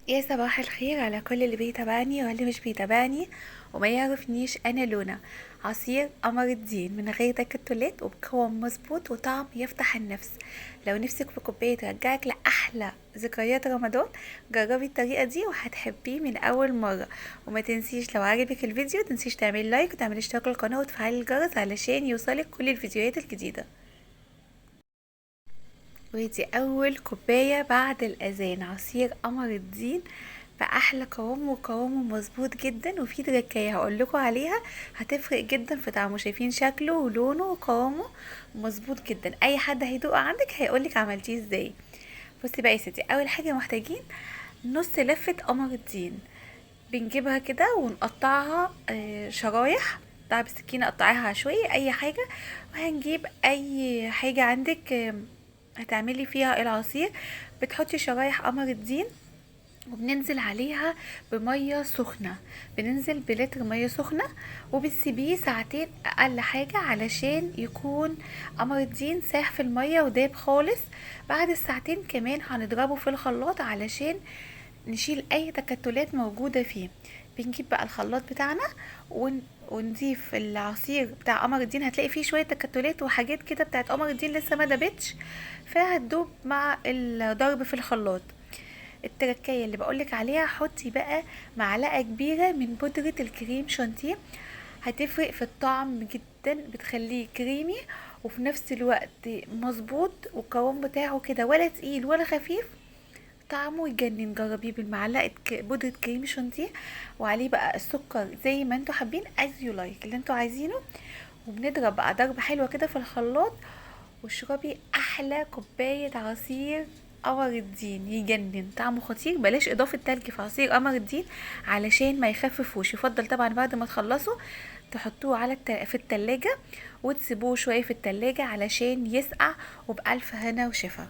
يا صباح الخير على كل اللي بيتابعني واللي مش بيتابعني وما يعرفنيش. انا لونا. عصير قمر الدين من غير تكتلات وبقوام مظبوط وطعم يفتح النفس. لو نفسك في كوبايه ترجعك لاحلى ذكريات رمضان، جربي الطريقه دي وهتحبيه من اول مره. وما تنسيش لو عجبك الفيديو تنسيش تعملي لايك وتعملي اشتراك للقناه وتفعلي الجرس علشان يوصلك كل الفيديوهات الجديده. ودي اول كوباية بعد الاذان، عصير قمر الدين بأحلى قوام وقوامه مظبوط جدا. وفي تركية هقولكوا عليها هتفرق جدا في طعمه. شايفين شكله ولونه وقوامه مظبوط جدا، اي حد هيدوق عندك هيقولك عملتيه ازاي. بصي بقى يا ستي، اول حاجة محتاجين نص لفة قمر الدين. بنجيبها كده ونقطعها شرايح. قطعها بالسكينة، قطعيها عشوائي اي حاجة. وهنجيب اي حاجة عندك هتعملي فيها العصير. بتحطي شرايح قمر الدين وبننزل عليها بمية سخنة. بننزل بلتر مية سخنة وبتسيبيه ساعتين اقل حاجة علشان يكون قمر الدين ساح في المية وداب خالص. بعد الساعتين كمان هنضربه في الخلاط علشان نشيل اي تكتلات موجودة فيه. بنجيب بقى الخلاط بتاعنا ونضيف العصير بتاع قمر الدين. هتلاقي فيه شوية تكتلات وحاجات كده بتاعت قمر الدين لسه ما دابتش، فهتدوب مع الضرب في الخلاط. التركية اللي بقولك عليها، حطي بقى معلقة كبيرة من بودرة الكريم شانتيه. هتفرق في الطعم جدا، بتخليه كريمي وفي نفس الوقت مظبوط، والقوام بتاعه كده ولا تقيل ولا خفيف. طعمه يجنن. جربيه بالمعلقه بودره كريم شانتيه وعليه بقى السكر زي ما انتوا حابين، از يو لايك اللي انتوا عايزينه. وبنضرب بقى ضربه حلوه كده في الخلاط واشربي احلى كوبايه عصير قمر الدين. يجنن، طعمه خطير. بلاش اضافه تلج في عصير قمر الدين علشان ما يخففوش. يفضل طبعا بعد ما تخلصوا تحطوه على في التلاجة وتسيبوه شويه في التلاجة علشان يسقع. وبألف هنا وشفا.